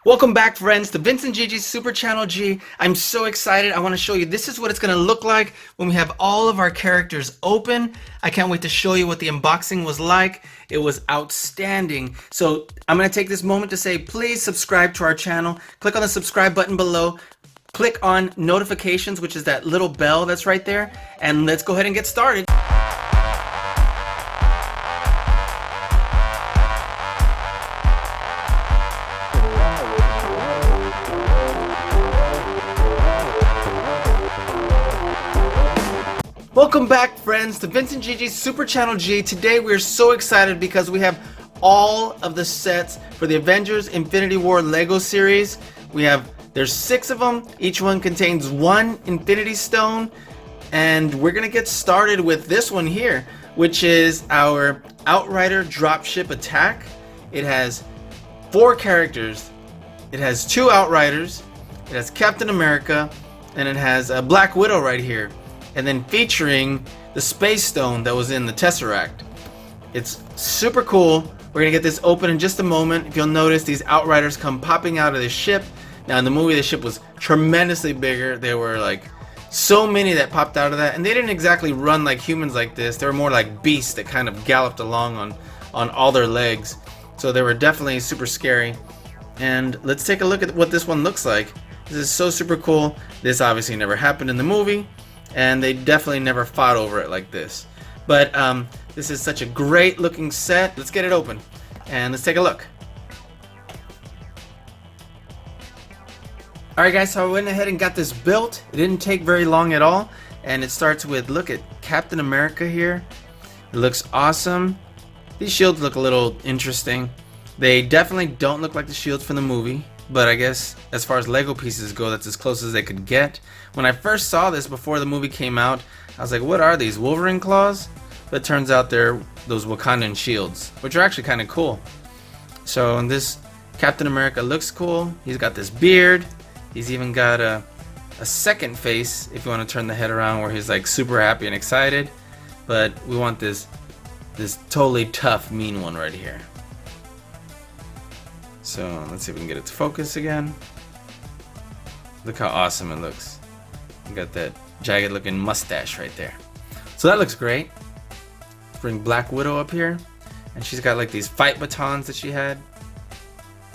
Welcome back, friends, to Vince and Gigi's Super Channel G. I'm so excited. I want to show you this is what it's going to look like when we have all of our characters open. I can't wait to show you what the unboxing was like. It was outstanding. So I'm going to take this moment to say, please subscribe to our channel. Click on the subscribe button below. Click on notifications, which is that little bell that's right there. And let's go ahead and get started. Welcome back, friends, to Vince and Gigi's Super Channel G. Today we are so excited because we have all of the sets for the Avengers Infinity War Lego series. There's 6 of them. Each one contains 1 Infinity Stone. And we're going to get started with this one here, which is our Outrider Dropship Attack. It has 4 characters. It has 2 Outriders. It has Captain America. And it has a Black Widow right here. And then featuring the Space Stone that was in the Tesseract. It's super cool. We're gonna get this open in just a moment. If you'll notice, these Outriders come popping out of the ship. Now in the movie, the ship was tremendously bigger. There were like so many that popped out of that, and they didn't exactly run like humans like this. They were more like beasts that kind of galloped along on all their legs. So they were definitely super scary. And let's take a look at what this one looks like. This is so super cool. This obviously never happened in the movie. And they definitely never fought over it like this. But this is such a great looking set. Let's get it open and let's take a look. Alright guys, so I went ahead and got this built. It didn't take very long at all. And it starts with, look at Captain America here. It looks awesome. These shields look a little interesting. They definitely don't look like the shields from the movie. But I guess as far as Lego pieces go, that's as close as they could get. When I first saw this before the movie came out, I was like, what are these, Wolverine claws? But it turns out they're those Wakandan shields, which are actually kind of cool. So this Captain America looks cool. He's got this beard. He's even got a second face, if you want to turn the head around, where he's like super happy and excited. But we want this totally tough, mean one right here. So let's see if we can get it to focus again. Look how awesome it looks. You got that jagged looking mustache right there. So that looks great. Let's bring Black Widow up here. And she's got like these fight batons that she had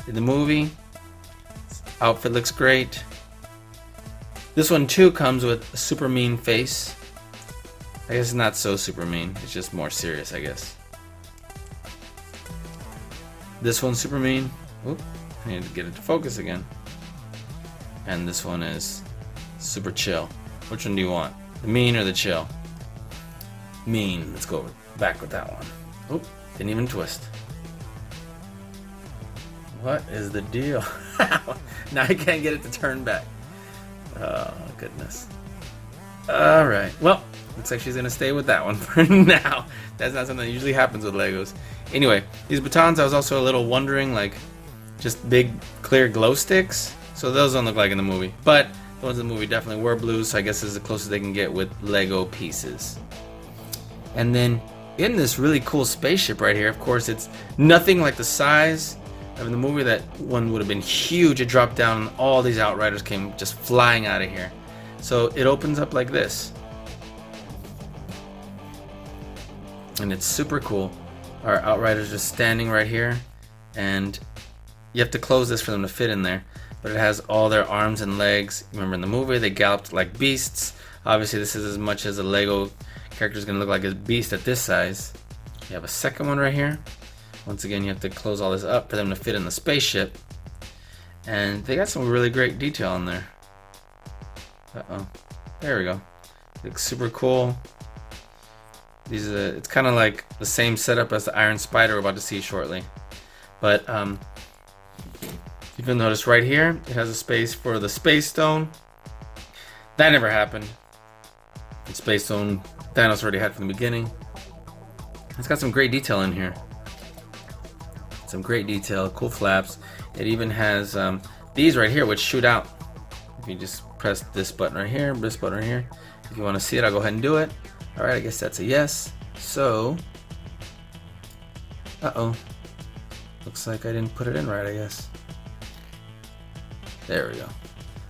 in the movie. This outfit looks great. This one too comes with a super mean face. I guess it's not so super mean. It's just more serious, I guess. This one's super mean. Oop, I need to get it to focus again. And this one is super chill. Which one do you want? The mean or the chill? Mean. Let's go back with that one. Oop, didn't even twist. What is the deal? Now I can't get it to turn back. Oh, goodness. Alright, well, looks like she's going to stay with that one for now. That's not something that usually happens with Legos. Anyway, these batons, I was also a little wondering, like, just big clear glow sticks. So those don't look like in the movie. But the ones in the movie definitely were blue, so I guess this is the closest they can get with Lego pieces. And then in this really cool spaceship right here, of course, it's nothing like the size of the movie. That one would have been huge. It dropped down and all these Outriders came just flying out of here. So it opens up like this. And it's super cool. Our Outriders just standing right here. And you have to close this for them to fit in there. But it has all their arms and legs. Remember in the movie, they galloped like beasts. Obviously, this is as much as a Lego character is going to look like a beast at this size. You have a second one right here. Once again, you have to close all this up for them to fit in the spaceship. And they got some really great detail in there. Uh-oh. There we go. Looks super cool. It's kind of like the same setup as the Iron Spider we're about to see shortly. But you'll notice right here, it has a space for the Space Stone. That never happened. The Space Stone, Thanos already had from the beginning. It's got some great detail in here. Some great detail, cool flaps. It even has these right here, which shoot out. If you just press this button right here, this button right here. If you want to see it, I'll go ahead and do it. All right, I guess that's a yes. So, uh-oh. Looks like I didn't put it in right, I guess. There we go.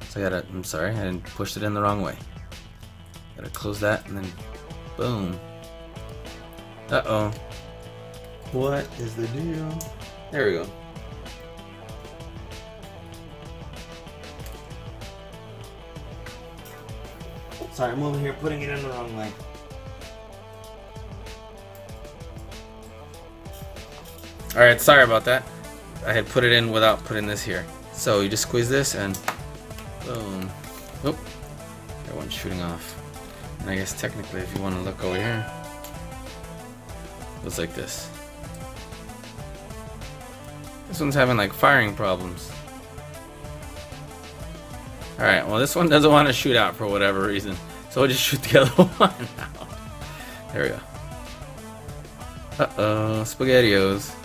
So I'm sorry, I didn't push it in the wrong way. Gotta close that and then boom. Uh-oh. What is the deal? There we go. Sorry, I'm over here putting it in the wrong way. Alright, sorry about that. I had put it in without putting this here. So you just squeeze this and boom. Oop. That one's shooting off. And I guess technically if you want to look over here, it was like this. This one's having like firing problems. Alright, well this one doesn't want to shoot out for whatever reason. So we'll just shoot the other one out. There we go. Uh-oh, SpaghettiOs.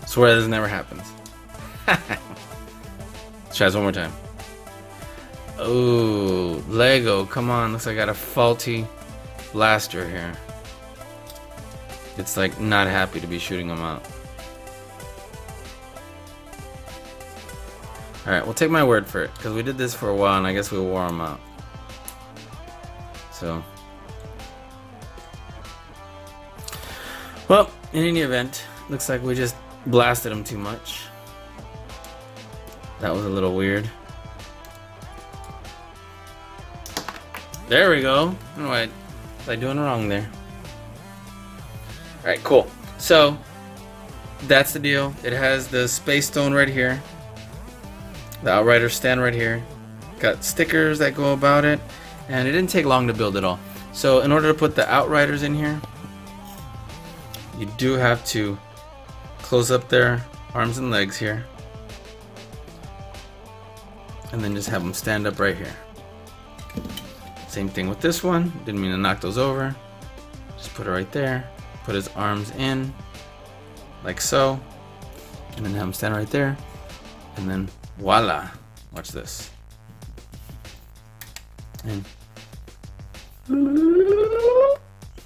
Swear this never happens. Let's try this one more time. Oh, Lego, come on. Looks like I got a faulty blaster here. It's like not happy to be shooting them out. Alright, we'll take my word for it, because we did this for a while and I guess we wore them out. So. Well, in any event, looks like we just blasted them too much. That was a little weird. There we go. I don't know what was I doing wrong there. Alright, cool. So, that's the deal. It has the Space Stone right here. The Outrider stand right here. Got stickers that go about it. And it didn't take long to build it all. So, in order to put the Outriders in here, you do have to close up their arms and legs here. And then just have them stand up right here. Same thing with this one. Didn't mean to knock those over. Just put it right there. Put his arms in, like so. And then have him stand right there. And then voila. Watch this. And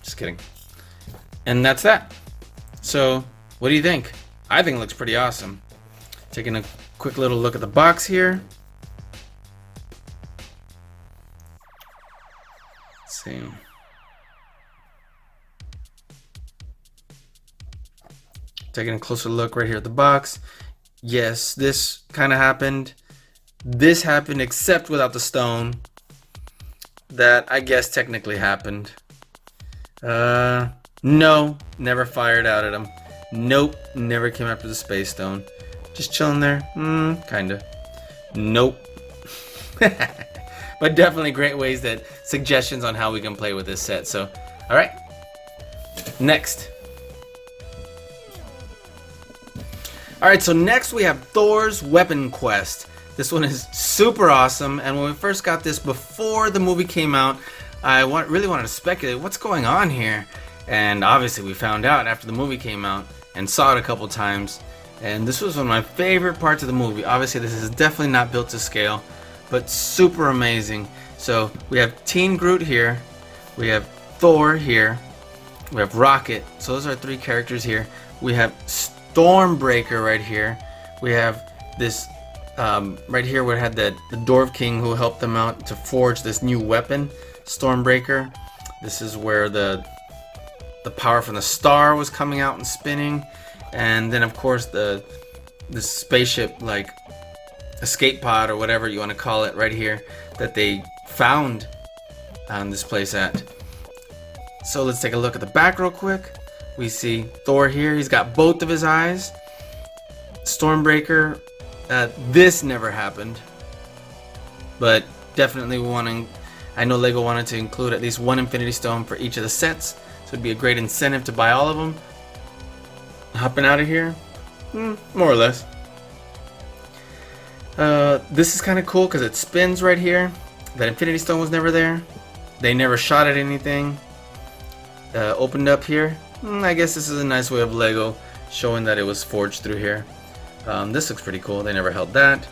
just kidding. And that's that. So, what do you think? I think it looks pretty awesome. Taking a quick little look at the box here. Let's see. Taking a closer look right here at the box. Yes, this kind of happened. This happened except without the stone. That I guess technically happened. No, never fired out at him. Nope, never came after the Space Stone. Just chilling there? Kinda. Nope. But definitely great ways that suggestions on how we can play with this set. So, alright. Next. Alright, so next we have Thor's Weapon Quest. This one is super awesome, and when we first got this before the movie came out, I really wanted to speculate what's going on here. And obviously we found out after the movie came out and saw it a couple times. And this was one of my favorite parts of the movie. Obviously this is definitely not built to scale, but super amazing. So we have Teen Groot here, we have Thor here, we have Rocket. So those are three characters here. We have Stormbreaker right here. We have this right here where it had the Dwarf King who helped them out to forge this new weapon, Stormbreaker. This is where the power from the star was coming out and spinning, and then of course this spaceship like escape pod or whatever you want to call it right here that they found on this place at. So let's take a look at the back real quick. We see Thor here. He's got both of his eyes. Stormbreaker. This never happened, but definitely I know Lego wanted to include at least one Infinity Stone for each of the sets. So it'd be a great incentive to buy all of them. Hopping out of here, more or less. This is kind of cool because it spins right here. That Infinity Stone was never there. They never shot at anything. Opened up here. I guess this is a nice way of Lego showing that it was forged through here. This looks pretty cool. They never held that.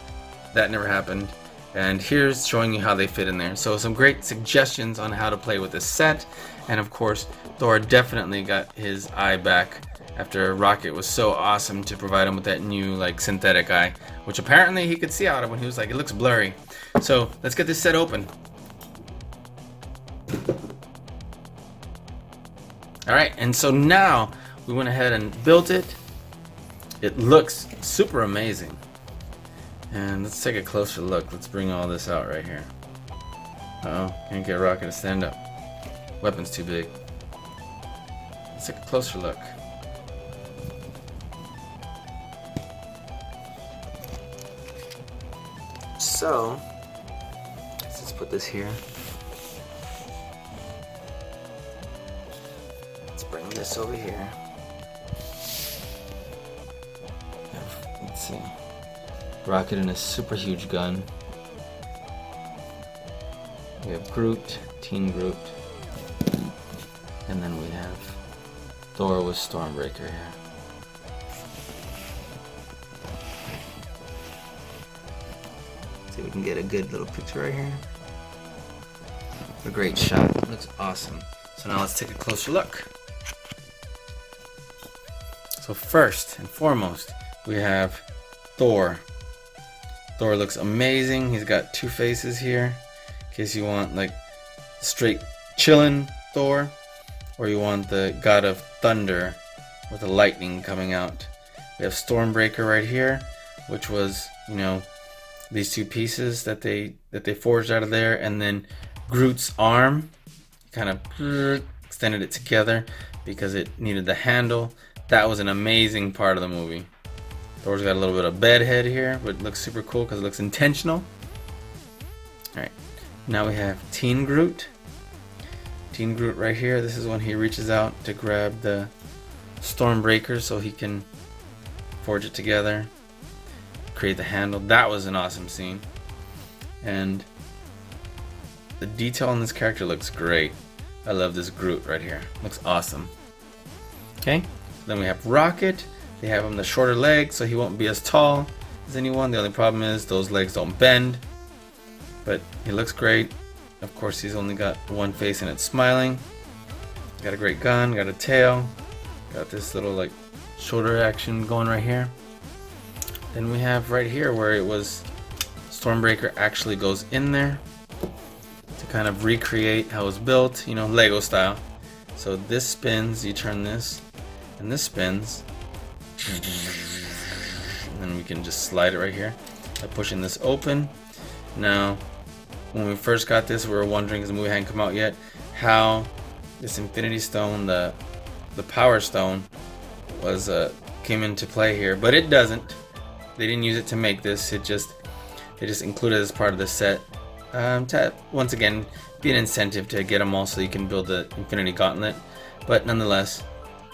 That never happened. And here's showing you how they fit in there. So some great suggestions on how to play with this set. And of course, Thor definitely got his eye back after Rocket was so awesome to provide him with that new like synthetic eye, which apparently he could see out of when he was like, it looks blurry. So let's get this set open. Alright, and so now we went ahead and built it. It looks super amazing. And let's take a closer look. Let's bring all this out right here. Uh-oh, can't get Rocket to stand up. Weapon's too big. Let's take a closer look. So, let's just put this here. Let's bring this over here. Let's see. Rocket and a super huge gun. We have Groot, Teen Groot. And then we have Thor with Stormbreaker here. See if we can get a good little picture right here. A great shot. It looks awesome. So now let's take a closer look. So first and foremost, we have Thor. Thor looks amazing. He's got two faces here. In case you want like straight chillin' Thor, or you want the God of Thunder with the lightning coming out. We have Stormbreaker right here, which was, you know, these two pieces that they forged out of there, and then Groot's arm, kind of extended it together because it needed the handle. That was an amazing part of the movie. Thor's got a little bit of bed head here, but it looks super cool because it looks intentional. Alright, now we have Teen Groot. Teen Groot right here. This is when he reaches out to grab the Stormbreaker so he can forge it together, create the handle. That was an awesome scene. And the detail on this character looks great. I love this Groot right here. Looks awesome. Okay, then we have Rocket. They have him the shorter legs, so he won't be as tall as anyone. The only problem is those legs don't bend. But he looks great. Of course, he's only got one face and it's smiling. Got a great gun, got a tail. Got this little like shoulder action going right here. Then we have right here where it was Stormbreaker actually goes in there to kind of recreate how it's built, you know, Lego style. So this spins, you turn this, and this spins. And then we can just slide it right here by pushing this open. Now, when we first got this, we were wondering, because the movie hadn't come out yet, how this Infinity Stone, the Power Stone, was came into play here, but it doesn't. They didn't use it to make this. They just included it as part of the set to once again be an incentive to get them all so you can build the Infinity Gauntlet. But nonetheless,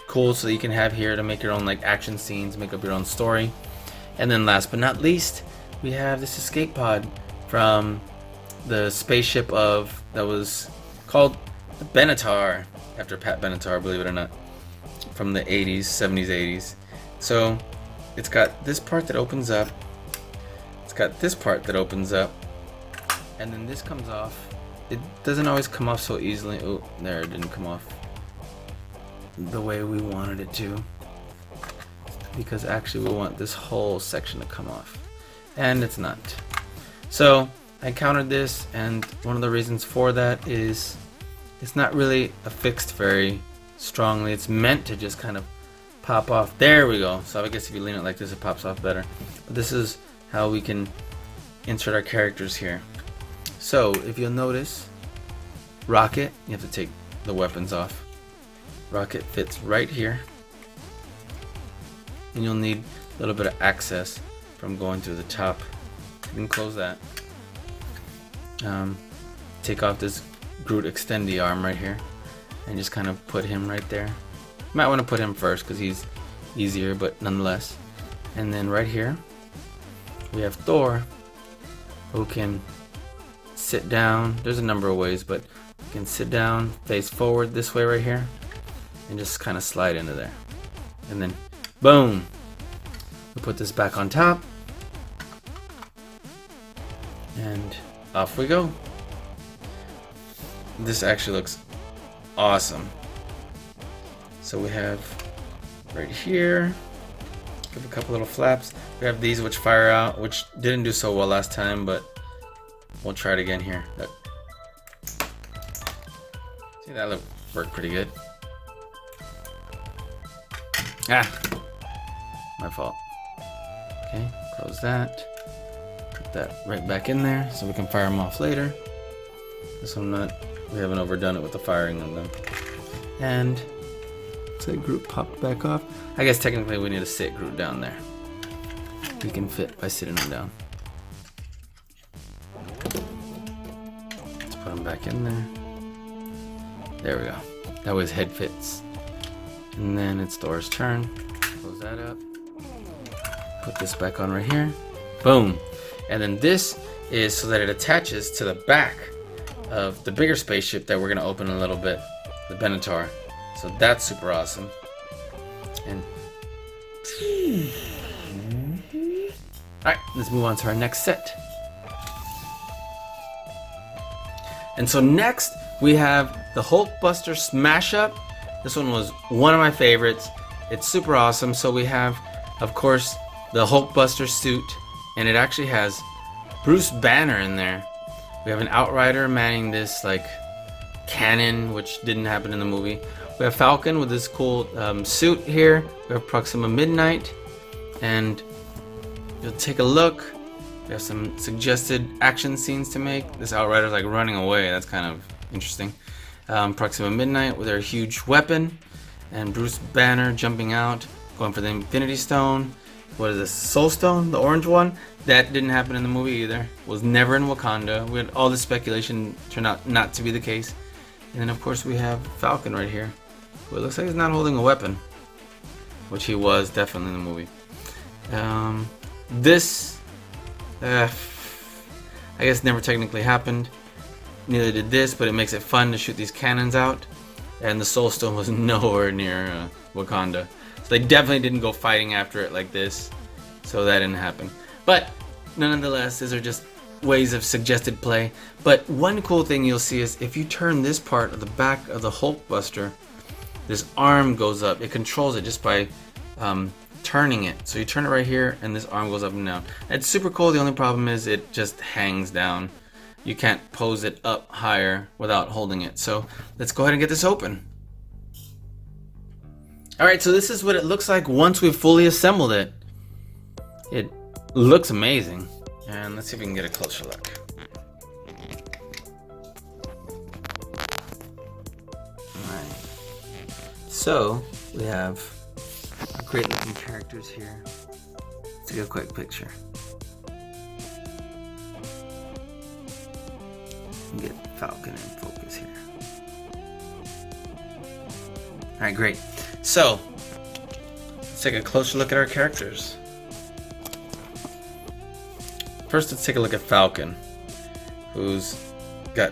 cool, so you can have here to make your own like action scenes, make up your own story. And then last but not least, we have this escape pod from the spaceship that was called the Benatar, after Pat Benatar, believe it or not, from the 80s, 70s, 80s. So it's got this part that opens up, it's got this part that opens up, and then this comes off. It doesn't always come off so easily. Oh, there, it didn't come off the way we wanted it to, because actually we want this whole section to come off, and it's not. So I countered this, and one of the reasons for that is it's not really affixed very strongly. It's meant to just kind of pop off. There we go. So I guess if you lean it like this, it pops off better. But this is how we can insert our characters here. So if you'll notice, Rocket, you have to take the weapons off. Rocket fits right here, and you'll need a little bit of access from going through the top. You can close that. Take off this Groot extendy arm right here, and just kind of put him right there. You might want to put him first because he's easier, but nonetheless. And then right here, we have Thor, who can sit down. There's a number of ways, but you can sit down, face forward this way right here, and just kind of slide into there. And then, boom! We put this back on top, and off we go. This actually looks awesome. So we have right here. Give a couple little flaps. We have these which fire out, which didn't do so well last time, but we'll try it again here. Look. See, that worked pretty good. Ah, my fault. Okay, close that. Put that right back in there so we can fire them off later. This one we haven't overdone it with the firing on them. And say Groot popped back off. I guess technically we need to sit Groot down there. He can fit by sitting him down. Let's put him back in there. There we go. That way his head fits. And then it's Thor's turn. Close that up. Put this back on right here. Boom. And then this is so that it attaches to the back of the bigger spaceship that we're going to open in a little bit. The Benatar. So that's super awesome. And alright, let's move on to our next set. And so next we have the Hulkbuster Smash Up. This one was one of my favorites. It's super awesome. So we have, of course, the Hulkbuster suit, and it actually has Bruce Banner in there. We have an Outrider manning this like cannon, which didn't happen in the movie. We have Falcon with this cool suit here. We have Proxima Midnight, and you'll take a look. We have some suggested action scenes to make. This Outrider's like running away. That's kind of interesting. Proxima Midnight with her huge weapon, and Bruce Banner jumping out, going for the Infinity Stone. What is this? Soul Stone, the orange one? That didn't happen in the movie either. Was never in Wakanda. We had all this speculation turned out not to be the case. And then of course we have Falcon right here. Well, it looks like he's not holding a weapon, which he was definitely in the movie. This, I guess, never technically happened. Neither did this, but it makes it fun to shoot these cannons out. And the Soul Stone was nowhere near Wakanda, so they definitely didn't go fighting after it like this. So that didn't happen. But nonetheless, these are just ways of suggested play. But one cool thing you'll see is if you turn this part of the back of the Hulkbuster, this arm goes up. It controls it just by turning it. So you turn it right here and this arm goes up and down. It's super cool. The only problem is it just hangs down. You can't pose it up higher without holding it. So let's go ahead and get this open. Alright, so this is what it looks like once we've fully assembled it. It looks amazing. And let's see if we can get a closer look. Alright. So, we have great looking characters here. Let's take a quick picture. Get Falcon in focus here. Alright, great. So, let's take a closer look at our characters. First, let's take a look at Falcon, who's got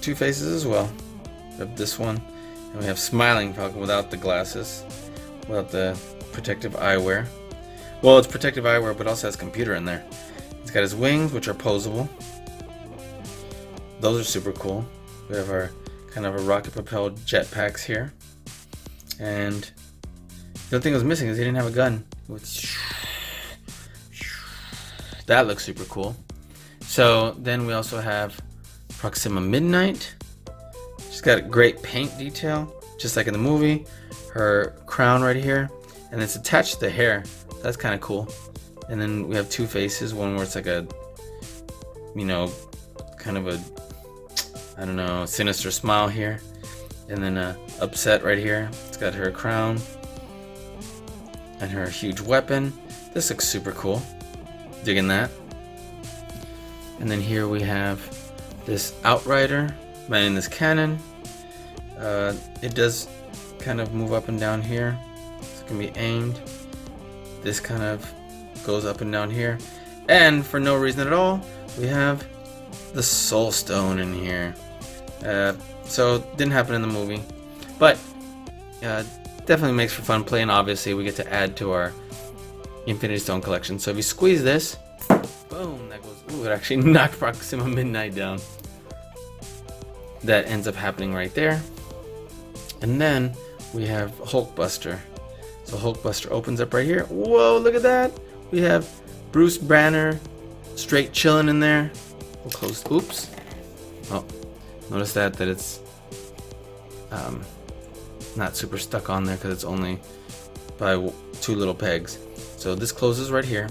two faces as well. We have this one, and we have Smiling Falcon without the glasses, without the protective eyewear. Well, it's protective eyewear, but also has computer in there. He's got his wings, which are posable. Those are super cool. We have our kind of a rocket-propelled jetpacks here. And the only thing that was missing is he didn't have a gun. That looks super cool. So then we also have Proxima Midnight. She's got a great paint detail, just like in the movie. Her crown right here, and it's attached to the hair. That's kind of cool. And then we have two faces, one where it's like a, you know, kind of a, I don't know, sinister smile here, and then upset right here. It's got her crown and her huge weapon. This looks super cool. Digging that. And then here we have this Outrider manning this cannon. It does kind of move up and down here, so it can be aimed. This kind of goes up and down here, and for no reason at all, we have the Soul Stone in here. So didn't happen in the movie, but definitely makes for fun play, and obviously we get to add to our Infinity Stone collection. So if you squeeze this, boom, that goes. Ooh, it actually knocked Proxima Midnight down. That ends up happening right there. And then we have Hulkbuster. So Hulkbuster opens up right here. Whoa, look at that. We have Bruce Banner straight chilling in there. We'll close. Oops. Oh, notice that it's not super stuck on there because it's only by 2 little pegs. So this closes right here.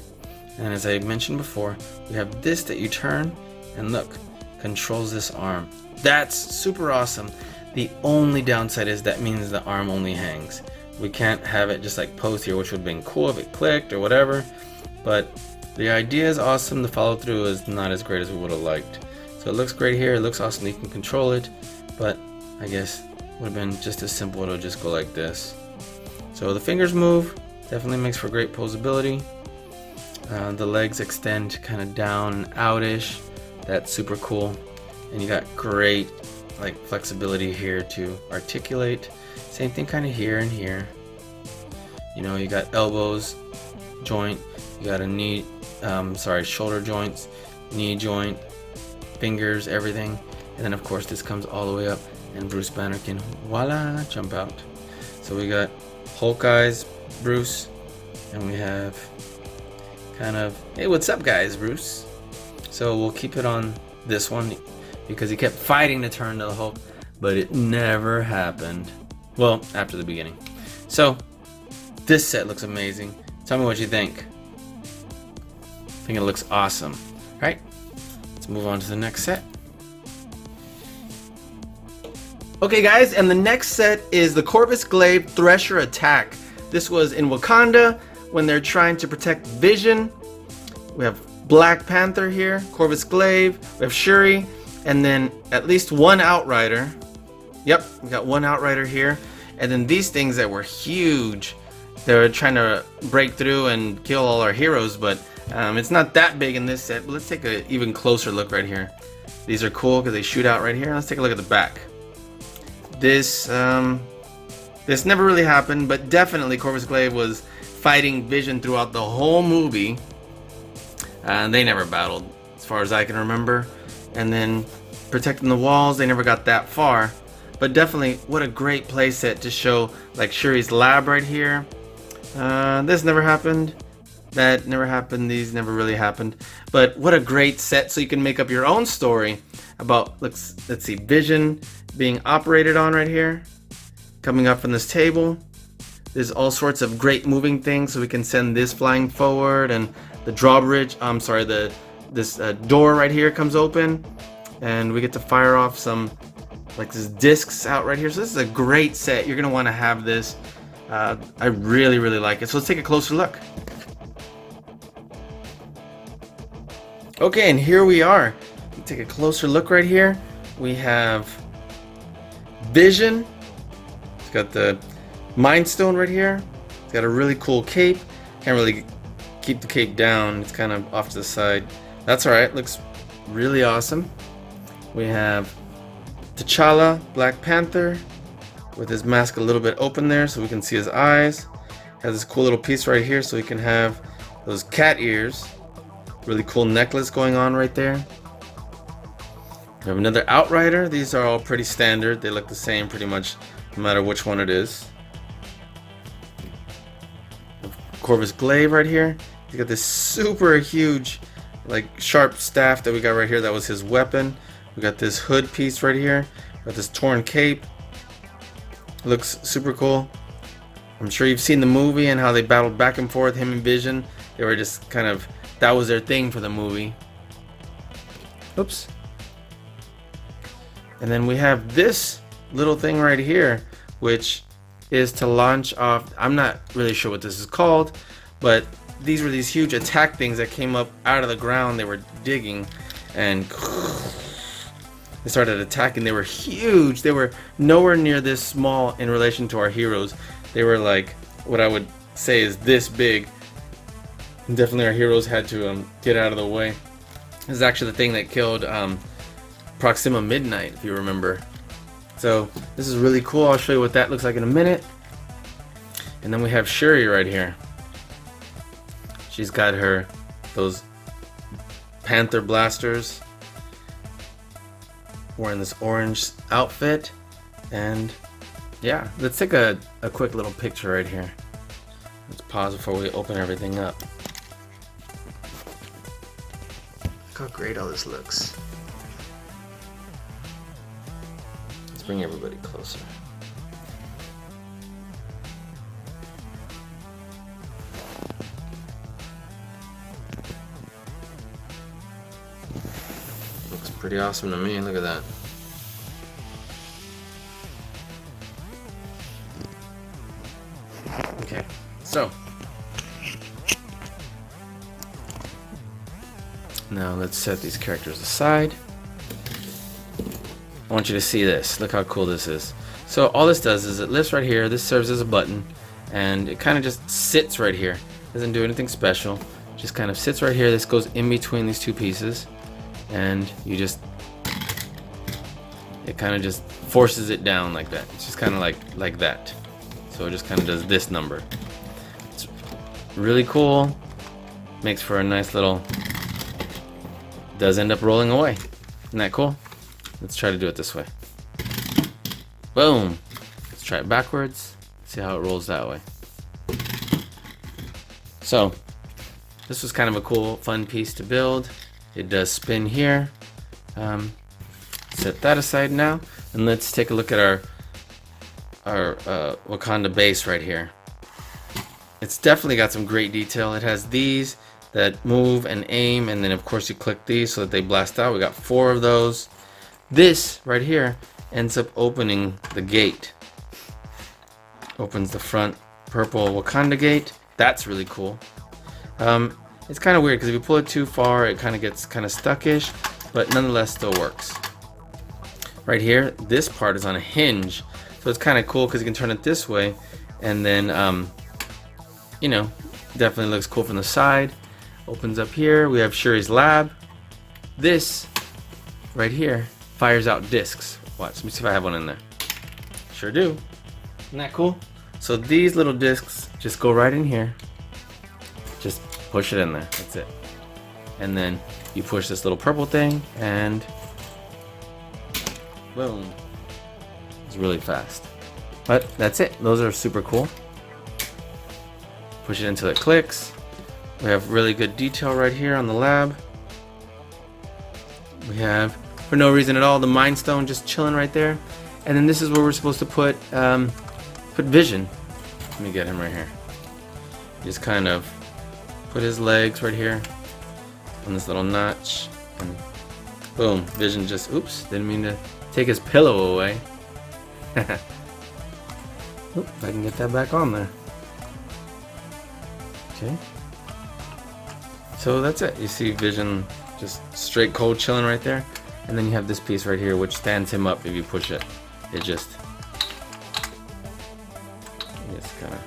And as I mentioned before, we have this that you turn and look, controls this arm. That's super awesome. The only downside is that means the arm only hangs. We can't have it just like pose here, which would have been cool if it clicked or whatever. But the idea is awesome. The follow through is not as great as we would have liked. So it looks great here. It looks awesome. You can control it, but I guess would have been just as simple to just go like this. So the fingers move. Definitely makes for great posability. The legs extend kind of down and out-ish. That's super cool. And you got great like flexibility here to articulate. Same thing kind of here and here. You know, you got elbows, joint, you got a knee, shoulder joints, knee joint, fingers, everything. And then of course this comes all the way up and Bruce Banner can, voila, jump out. So we got Hulk eyes, Bruce, and we have kind of, hey, what's up guys, Bruce? So we'll keep it on this one because he kept fighting to turn to the Hulk, but it never happened. Well, after the beginning. So this set looks amazing. Tell me what you think. I think it looks awesome. All right, let's move on to the next set. Okay guys, and the next set is the Corvus Glave Thresher Attack. This was in Wakanda when they're trying to protect Vision. We have Black Panther here, Corvus Glave, we have Shuri, and then at least one Outrider. Yep, we got one Outrider here. And then these things that were huge. They were trying to break through and kill all our heroes, but it's not that big in this set. But let's take an even closer look right here. These are cool because they shoot out right here. Let's take a look at the back. This never really happened, but definitely Corvus Glave was fighting Vision throughout the whole movie. And they never battled, as far as I can remember. And then protecting the walls, they never got that far. But definitely, what a great playset to show, like Shuri's lab right here. This never happened. That never happened. These never really happened. But what a great set, so you can make up your own story about, let's see, Vision being operated on right here, coming up from this table. There's all sorts of great moving things, so we can send this flying forward, and the drawbridge, this door right here comes open, and we get to fire off some like these discs out right here. So this is a great set. You're gonna want to have this. I really like it. So let's take a closer look. Okay, and here we are. Take a closer look right here. We have Vision. It's got the Mind Stone right here. It's got a really cool cape. Can't really keep the cape down. It's kind of off to the side. That's alright. Looks really awesome. We have T'Challa, Black Panther, with his mask a little bit open there so we can see his eyes. Has this cool little piece right here so he can have those cat ears. Really cool necklace going on right there. We have another Outrider. These are all pretty standard. They look the same pretty much no matter which one it is. Corvus Glave right here. He's got this super huge, like, sharp staff that we got right here. That was his weapon. We got this hood piece right here. We got this torn cape. Looks super cool. I'm sure you've seen the movie and how they battled back and forth, him and Vision. They were just kind of, that was their thing for the movie. Oops. And then we have this little thing right here, which is to launch off, I'm not really sure what this is called, but these were these huge attack things that came up out of the ground. They were digging and they started attacking. They were huge. They were nowhere near this small in relation to our heroes. They were like, what I would say is this big. And definitely our heroes had to get out of the way. This is actually the thing that killed Proxima Midnight, if you remember. So this is really cool. I'll show you what that looks like in a minute. And then we have Shuri right here. She's got those Panther blasters, wearing this orange outfit. And yeah, let's take a quick little picture right here. pause before we open everything up. Look how great all this looks. Let's bring everybody closer. Looks pretty awesome to me. Look at that. Okay, so now let's set these characters aside. I want you to see this. Look how cool this is. So all this does is it lifts right here. This serves as a button, and it kind of just sits right here. Doesn't do anything special. Just kind of sits right here. This goes in between these two pieces, and you just, it kind of just forces it down like that. It's just kind of like that. So it just kind of does this number. It's really cool. Makes for a nice little, does end up rolling away. Isn't that cool? Let's try to do it this way. Boom. Let's try it backwards. See how it rolls that way. So this was kind of a cool, fun piece to build. It does spin here. Set that aside now, and let's take a look at our Wakanda base right here. It's definitely got some great detail. It has these that move and aim, and then of course you click these so that they blast out. We got 4 of those. This right here ends up opening the gate. Opens the front purple Wakanda gate. That's really cool. It's kind of weird because if you pull it too far, it kind of gets kind of stuckish, but nonetheless still works. Right here, this part is on a hinge. So it's kind of cool because you can turn it this way, and then, you know, definitely looks cool from the side. Opens up here. We have Shuri's lab. This right here fires out discs. Watch, let me see if I have one in there. Sure do. Isn't that cool? So these little discs just go right in here. Just push it in there. That's it. And then you push this little purple thing, and boom. Really fast, but that's it. Those are super cool. Push it until it clicks. We have really good detail right here on the lab. We have, for no reason at all, the Mind Stone just chilling right there, and then this is where we're supposed to put Vision. Let me get him right here. Just kind of put his legs right here on this little notch, and boom, Vision just, oops, didn't mean to take his pillow away. Oop, if I can get that back on there. Okay. So that's it. You see Vision just straight cold chilling right there. And then you have this piece right here which stands him up if you push it. It just kind of,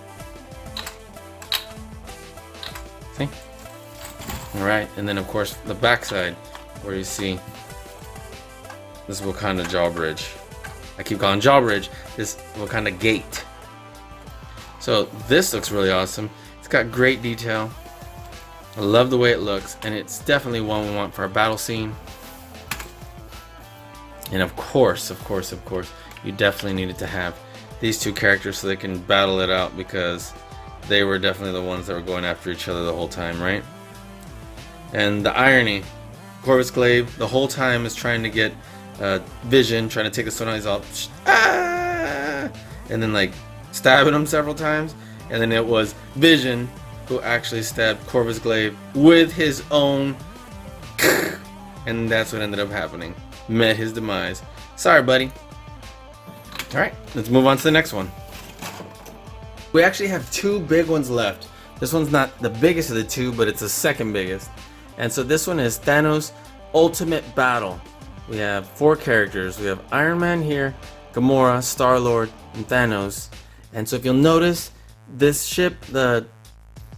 see? Alright, and then of course the back side where you see this Wakanda drawbridge. I keep calling drawbridge, this Wakanda gate. So this looks really awesome. It's got great detail. I love the way it looks, and it's definitely one we want for our battle scene. And of course, you definitely needed to have these two characters so they can battle it out, because they were definitely the ones that were going after each other the whole time, right? And the irony, Corvus Glave the whole time is trying to get Vision, trying to take the stone out. He's all and then like stabbing him several times, and then it was Vision who actually stabbed Corvus Glave with his own, and that's what ended up happening. Met his demise. Sorry, buddy. Alright, let's move on to the next one. We actually have 2 big ones left. This one's not the biggest of the 2, but it's the second biggest. And so this one is Thanos Ultimate Battle. We have 4 characters. We have Iron Man here, Gamora, Star-Lord, and Thanos. And so if you'll notice, this ship, the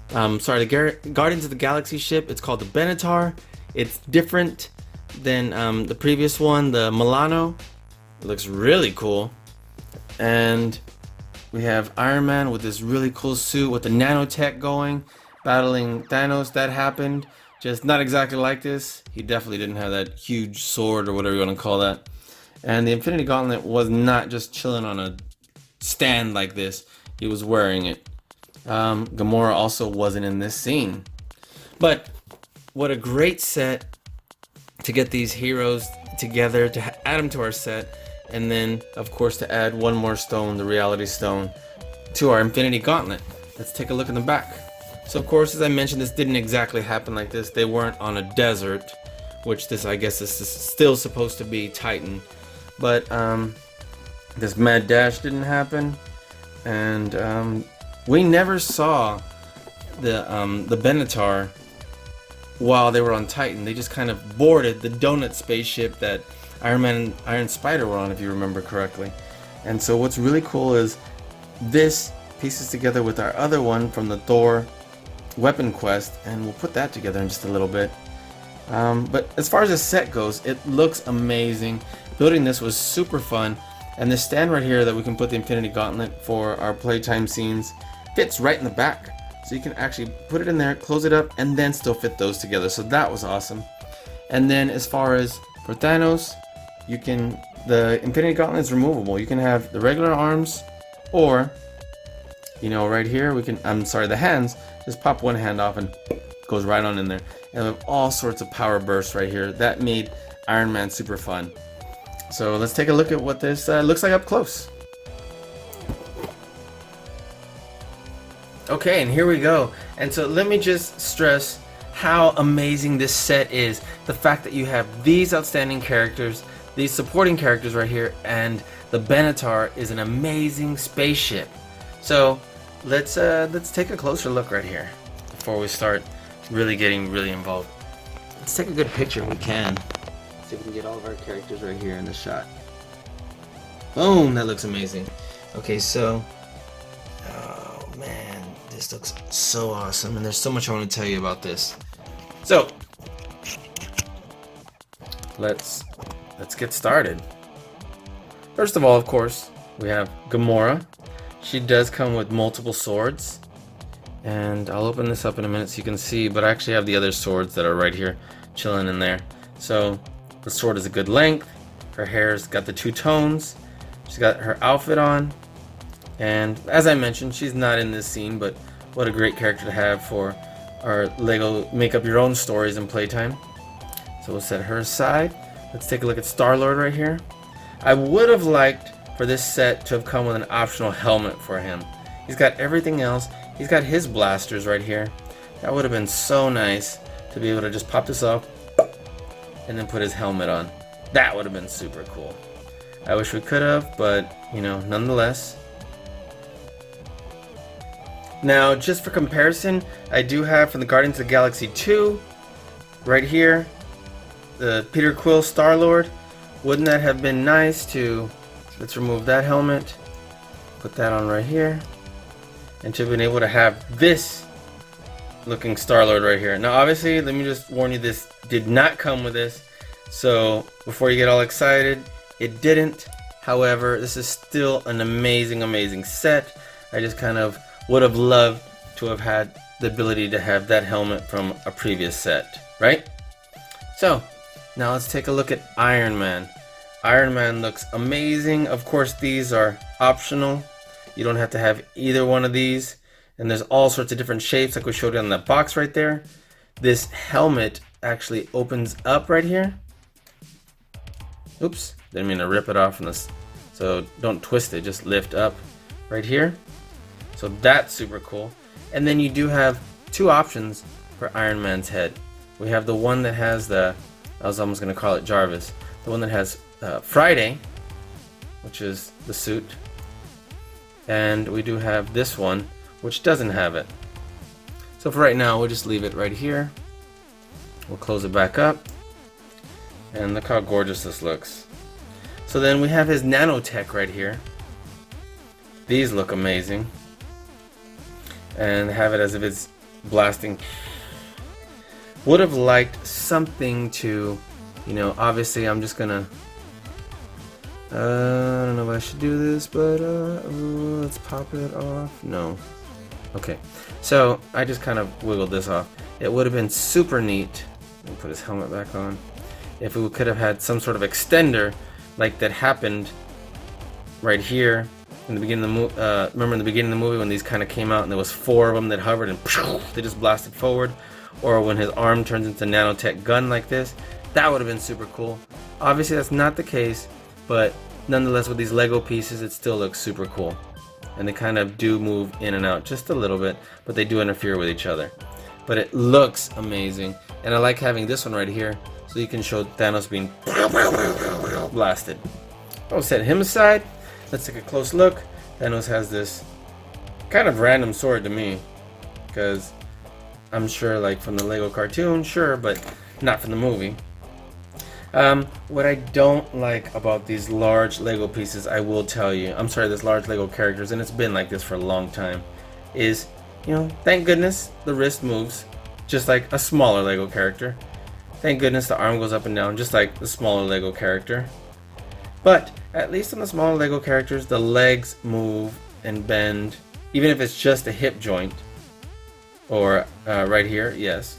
Guardians of the Galaxy ship, it's called the Benatar. It's different than the previous one, the Milano. It looks really cool. And we have Iron Man with this really cool suit with the nanotech going, battling Thanos. That happened. Just not exactly like this. He definitely didn't have that huge sword or whatever you want to call that. And the Infinity Gauntlet was not just chilling on a stand like this. He was wearing it. Gamora also wasn't in this scene. But what a great set to get these heroes together, to add them to our set, and then of course to add one more stone, the Reality Stone, to our Infinity Gauntlet. Let's take a look in the back. So of course, as I mentioned, this didn't exactly happen like this. They weren't on a desert, which this, I guess, is still supposed to be Titan. But this mad dash didn't happen, and we never saw the Benatar while they were on Titan. They just kind of boarded the donut spaceship that Iron Man and Iron Spider were on, if you remember correctly. And so what's really cool is this pieces together with our other one from the Thor weapon quest, and we'll put that together in just a little bit. But as far as the set goes, it looks amazing. Building this was super fun, and this stand right here that we can put the Infinity Gauntlet for our playtime scenes fits right in the back. So you can actually put it in there, close it up, and then still fit those together. So that was awesome. And then as far as for Thanos, you can, the Infinity Gauntlet is removable. You can have the regular arms, or, you know, right here, we can, I'm sorry, the hands, just pop one hand off and it goes right on in there. And we have all sorts of power bursts right here. That made Iron Man super fun. So let's take a look at what this looks like up close. Okay, and here we go. And so let me just stress how amazing this set is. The fact that you have these outstanding characters, these supporting characters right here, and the Benatar is an amazing spaceship. So let's take a closer look right here before we start really getting really involved. Let's take a good picture if we can. See if we can get all of our characters right here in the shot. Boom, that looks amazing. Okay, so, oh man, this looks so awesome, and there's so much I want to tell you about this. So, let's get started. First of all, of course, we have Gamora. She does come with multiple swords, and I'll open this up in a minute so you can see, but I actually have the other swords that are right here chilling in there. So the sword is a good length, her hair's got the two tones, she's got her outfit on, and as I mentioned, she's not in this scene, but what a great character to have for our Lego make up your own stories and playtime. So we'll set her aside. Let's take a look at Star-Lord right here. I would have liked for this set to have come with an optional helmet for him. He's got everything else. He's got his blasters right here. That would have been so nice to be able to just pop this off and then put his helmet on. That would have been super cool. I wish we could have, but you know, nonetheless. Now, just for comparison, I do have from the Guardians of the Galaxy 2 right here, the Peter Quill Star-Lord. Wouldn't that have been nice to, let's remove that helmet, put that on right here, and to have been able to have this looking Star-Lord right here. Now obviously, let me just warn you, this did not come with this, so before you get all excited, it didn't. However, this is still an amazing set. I just kind of would have loved to have had the ability to have that helmet from a previous set, right? So now let's take a look at Iron Man. Iron Man looks amazing. Of course, these are optional. You don't have to have either one of these. And there's all sorts of different shapes like we showed you on that box right there. This helmet actually opens up right here. Oops, didn't mean to rip it off from this. So don't twist it, just lift up right here. So that's super cool. And then you do have two options for Iron Man's head. We have the one that has the, I was almost going to call it Jarvis, the one that has Friday, which is the suit. And we do have this one, which doesn't have it. So for right now, we'll just leave it right here. We'll close it back up. And look how gorgeous this looks. So then we have his nanotech right here. These look amazing. And have it as if it's blasting. Would have liked something to, you know, obviously I'm just gonna, I don't know if I should do this, but let's pop it off. No. Okay. So I just kind of wiggled this off. It would have been super neat. Let me put his helmet back on. If we could have had some sort of extender like that happened right here in the beginning of the movie. Remember in the beginning of the movie when these kind of came out and there was 4 of them that hovered and they just blasted forward, or when his arm turns into a nanotech gun like this. That would have been super cool. Obviously that's not the case, but nonetheless with these Lego pieces it still looks super cool. And they kind of do move in and out just a little bit, but they do interfere with each other. But it looks amazing, and I like having this one right here so you can show Thanos being blasted. I'll set him aside. Let's take a close look. Thanos has this kind of random sword to me, because I'm sure like from the Lego cartoon, sure, but not from the movie. What I don't like about these large Lego pieces, I will tell you, I'm sorry, this large Lego characters, and it's been like this for a long time, is, you know, thank goodness the wrist moves just like a smaller Lego character. Thank goodness the arm goes up and down just like the smaller Lego character. But at least on the smaller Lego characters, the legs move and bend, even if it's just a hip joint, or right here, yes.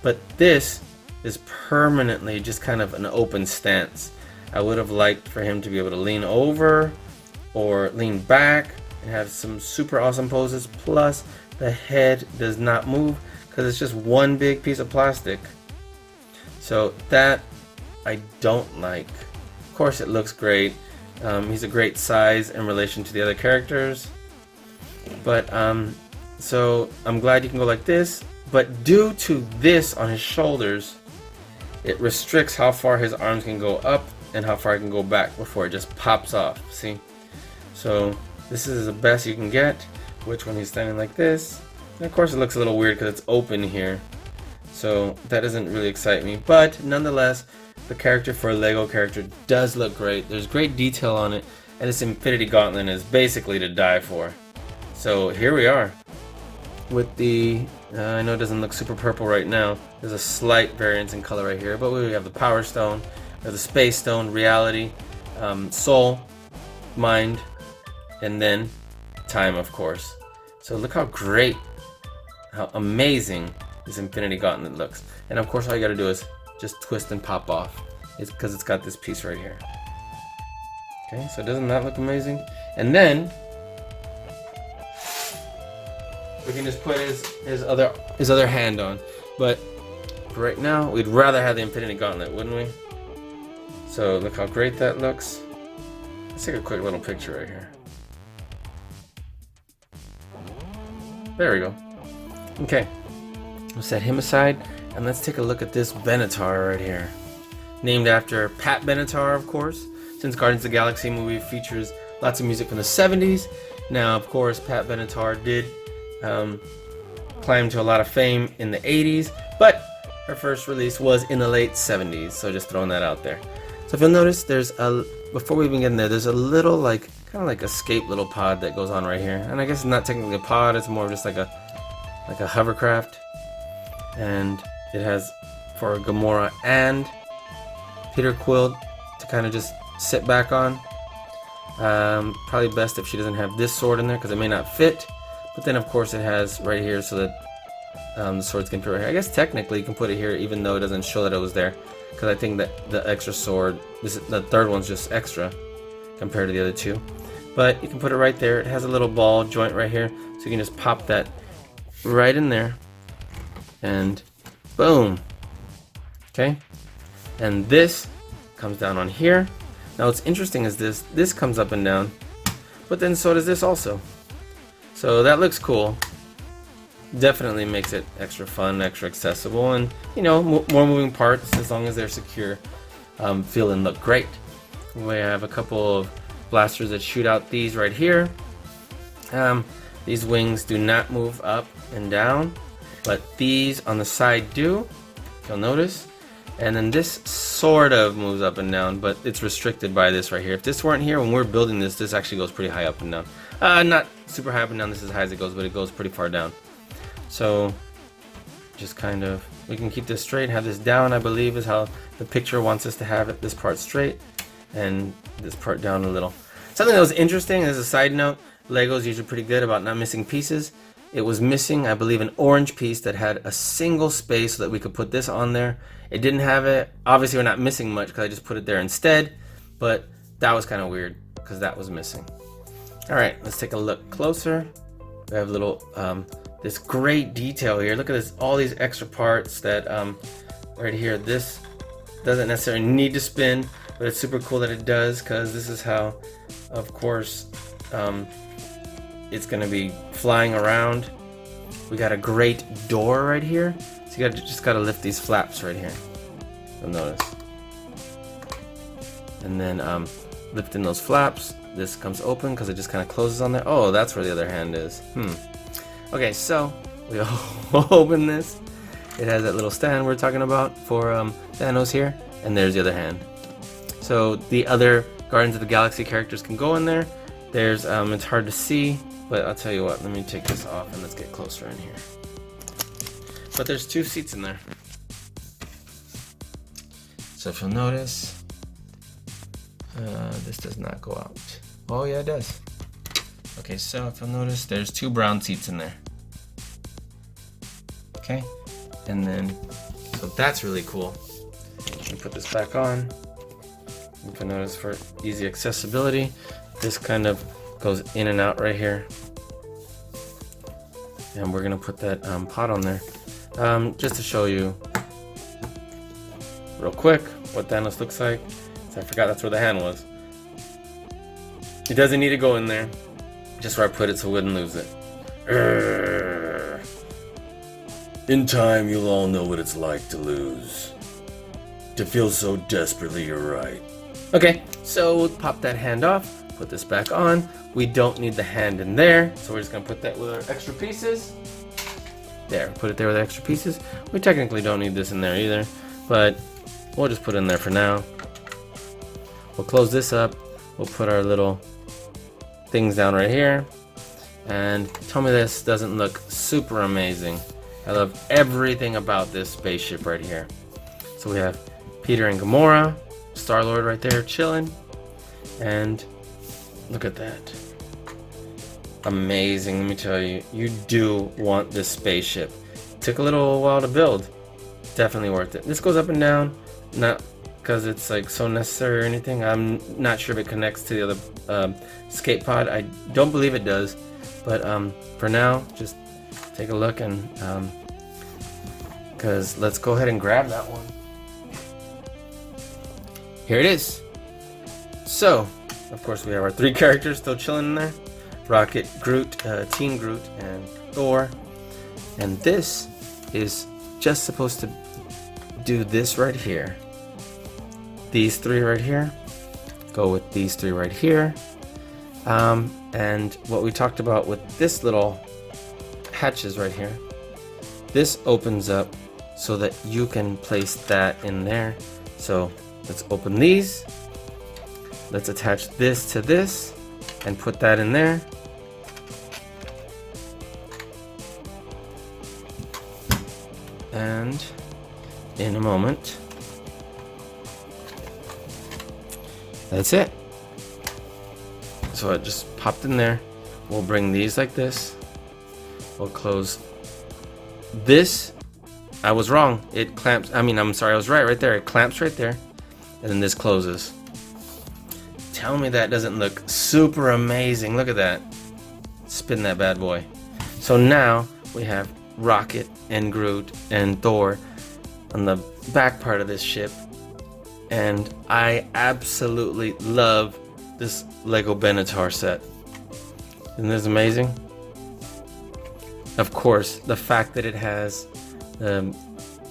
But this is permanently just kind of an open stance. I would have liked for him to be able to lean over or lean back and have some super awesome poses. Plus the head does not move because it's just one big piece of plastic. So that I don't like. Of course it looks great. He's a great size in relation to the other characters. But so I'm glad you can go like this. But due to this on his shoulders, it restricts how far his arms can go up and how far he can go back before it just pops off. See? So this is the best you can get, which when he's standing like this. And of course it looks a little weird because it's open here. So that doesn't really excite me. But nonetheless, the character for a Lego character does look great. There's great detail on it. And this Infinity Gauntlet is basically to die for. So here we are. With the, I know it doesn't look super purple right now. There's a slight variance in color right here. But we have the Power Stone, we have the Space Stone, Reality, Soul, Mind, and then Time, of course. So look how great, how amazing this Infinity Gauntlet looks. And of course all you gotta do is just twist and pop off. It's because it's got this piece right here. Okay, so doesn't that look amazing? And then we can just put his other hand on. But for right now, we'd rather have the Infinity Gauntlet, wouldn't we? So look how great that looks. Let's take a quick little picture right here. There we go. Okay, we'll set him aside, and let's take a look at this Benatar right here. Named after Pat Benatar, of course, since Guardians of the Galaxy movie features lots of music from the 70s. Now, of course, Pat Benatar did climb to a lot of fame in the 80s, but her first release was in the late 70s, so just throwing that out there. So if you'll notice, there's a, before we even get in there, there's a little like, kind of like escape little pod that goes on right here. And I guess it's not technically a pod, it's more of just like a hovercraft. And it has for Gamora and Peter Quill to kind of just sit back on. Probably best if she doesn't have this sword in there because it may not fit. But then of course it has right here so that the swords can fit right here. I guess technically you can put it here even though it doesn't show that it was there. Because I think that the extra sword, the third one's just extra compared to the other two. But you can put it right there. It has a little ball joint right here. So you can just pop that right in there. And boom. Okay. And this comes down on here. Now what's interesting is this comes up and down. But then so does this also. So that looks cool. Definitely makes it extra fun, extra accessible, and you know, more moving parts as long as they're secure. Feel and look great. We have a couple of blasters that shoot out these right here. These wings do not move up and down, but these on the side do, if you'll notice. And then this sort of moves up and down, but it's restricted by this right here. If this weren't here when we're building this actually goes pretty high up and down. Not super high up and down, this is as high as it goes, but it goes pretty far down. So just kind of, we can keep this straight, have this down, I believe is how the picture wants us to have it, this part straight and this part down a little. Something that was interesting as a side note, Lego's usually pretty good about not missing pieces. It was missing, I believe, an orange piece that had a single space so that we could put this on there. It didn't have it. Obviously we're not missing much because I just put it there instead, but that was kind of weird because that was missing. All right, let's take a look closer. We have a little this great detail here. Look at this, all these extra parts that right here. This doesn't necessarily need to spin, but it's super cool that it does, because this is how, of course, it's going to be flying around. We got a great door right here, so you just got to lift these flaps right here. You'll notice, and then lifting those flaps, this comes open because it just kind of closes on there. Oh, that's where the other hand is. Okay, so we open this. It has that little stand we're talking about for Thanos here, and there's the other hand. So the other Guardians of the Galaxy characters can go in there. There's it's hard to see, but I'll tell you what, let me take this off and let's get closer in here. But there's 2 seats in there. So if you'll notice, this does not go out. Oh yeah, it does. Okay, so if you'll notice, there's 2 brown seats in there. Okay, and then, so that's really cool. Let me put this back on. You can notice for easy accessibility, this kind of goes in and out right here. And we're gonna put that pot on there. Just to show you real quick what Thanos looks like. So I forgot that's where the hand was. It doesn't need to go in there. Just where I put it so we wouldn't lose it. In time, you'll all know what it's like to lose. To feel so desperately you're right. Okay, so we'll pop that hand off, put this back on. We don't need the hand in there, so we're just gonna put that with our extra pieces. There, put it there with the extra pieces. We technically don't need this in there either, but we'll just put it in there for now. We'll close this up. We'll put our little things down right here. And tell me this doesn't look super amazing. I love everything about this spaceship right here. So we have Peter and Gamora, Star-Lord right there chilling. And look at that. Amazing, let me tell you. You do want this spaceship. Took a little while to build. Definitely worth it. This goes up and down. Not because it's like so necessary or anything. I'm not sure if it connects to the other skate pod. I don't believe it does. But for now, just take a look, and because let's go ahead and grab that one. Here it is. So, of course, we have our 3 characters still chilling in there. Rocket, Groot, Teen Groot, and Thor. And this is just supposed to do this right here. These 3 right here. Go with these 3 right here. And what we talked about with this little hatches right here, this opens up so that you can place that in there. So let's open these. Let's attach this to this and put that in there. And in a moment, that's it. So it just popped in there. We'll bring these like this. We'll close this. I was wrong. It clamps. I'm sorry. I was right there. It clamps right there. And then this closes. Tell me that doesn't look super amazing. Look at that. Spin that bad boy. So now we have Rocket and Groot and Thor on the back part of this ship. And I absolutely love this Lego Benatar set. Isn't this amazing? Of course, the fact that it has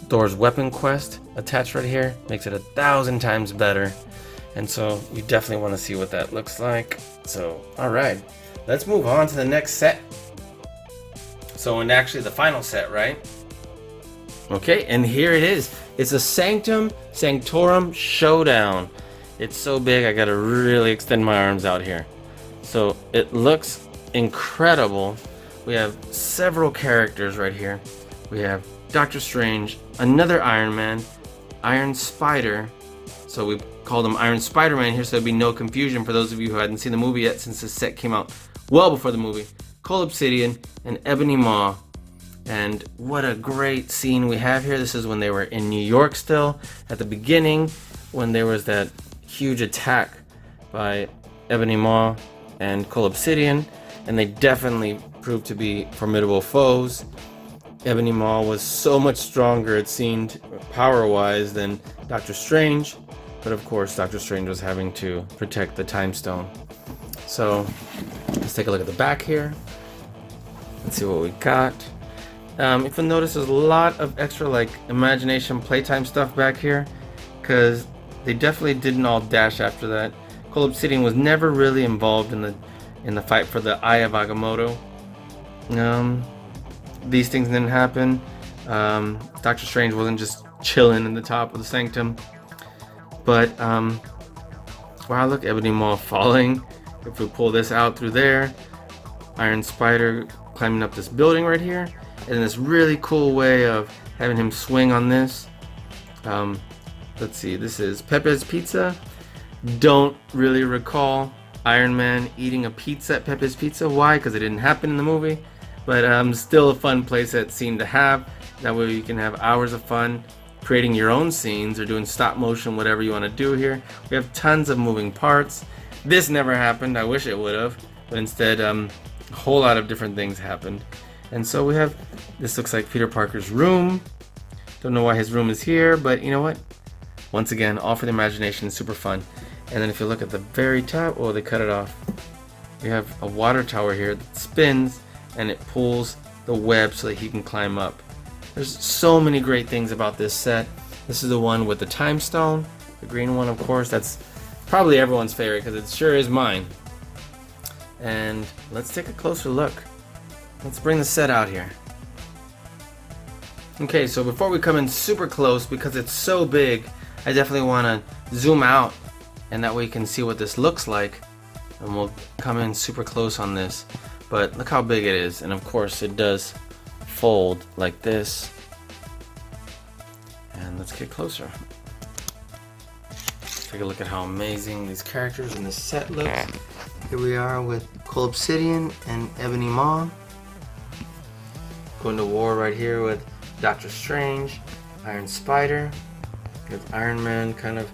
Thor's weapon quest attached right here makes it 1,000 times better. And so you definitely want to see what that looks like. So, alright, let's move on to the next set. So, and actually the final set, right? Okay, and here it is. It's a Sanctum Sanctorum Showdown. It's so big, I gotta really extend my arms out here. So it looks incredible. We have several characters right here. We have Doctor Strange, another Iron Man, Iron Spider. So we called him Iron Spider-Man here, so there'd be no confusion for those of you who hadn't seen the movie yet, since this set came out well before the movie. Cull Obsidian and Ebony Maw. And what a great scene we have here. This is when they were in New York still, at the beginning, when there was that huge attack by Ebony Maw and Cull Obsidian, and they definitely proved to be formidable foes. Ebony Maw was so much stronger, it seemed, power-wise, than Doctor Strange, but of course Doctor Strange was having to protect the Time Stone. So let's take a look at the back here. Let's see what we got. If you'll notice, there's a lot of extra like imagination playtime stuff back here, because they definitely didn't all dash after that. Cull Obsidian was never really involved in the fight for the Eye of Agamotto. These things didn't happen. Doctor Strange wasn't just chilling in the top of the sanctum. But wow, look, Ebony Maw falling. If we pull this out through there, Iron Spider climbing up this building right here, and this really cool way of having him swing on this. Let's see, this is Pepe's Pizza. Don't really recall Iron Man eating a pizza at Pepe's Pizza. Why? Because it didn't happen in the movie. But still a fun playset scene to have. That way you can have hours of fun creating your own scenes or doing stop motion, whatever you want to do here. We have tons of moving parts. This never happened. I wish it would have. But instead, a whole lot of different things happened. And so we have, this looks like Peter Parker's room. Don't know why his room is here, but you know what? Once again, all for the imagination, super fun. And then if you look at the very top, oh, they cut it off. We have a water tower here that spins and it pulls the web so that he can climb up. There's so many great things about this set. This is the one with the time stone, the green one, of course. That's probably everyone's favorite because it sure is mine. And let's take a closer look. Let's bring the set out here. Okay, so before we come in super close, because it's so big, I definitely want to zoom out, and that way you can see what this looks like. And we'll come in super close on this. But look how big it is, and of course it does fold like this. And let's get closer. Take a look at how amazing these characters in this set look. Here we are with Cull Obsidian and Ebony Maw. Going to war right here with Doctor Strange, Iron Spider, with Iron Man kind of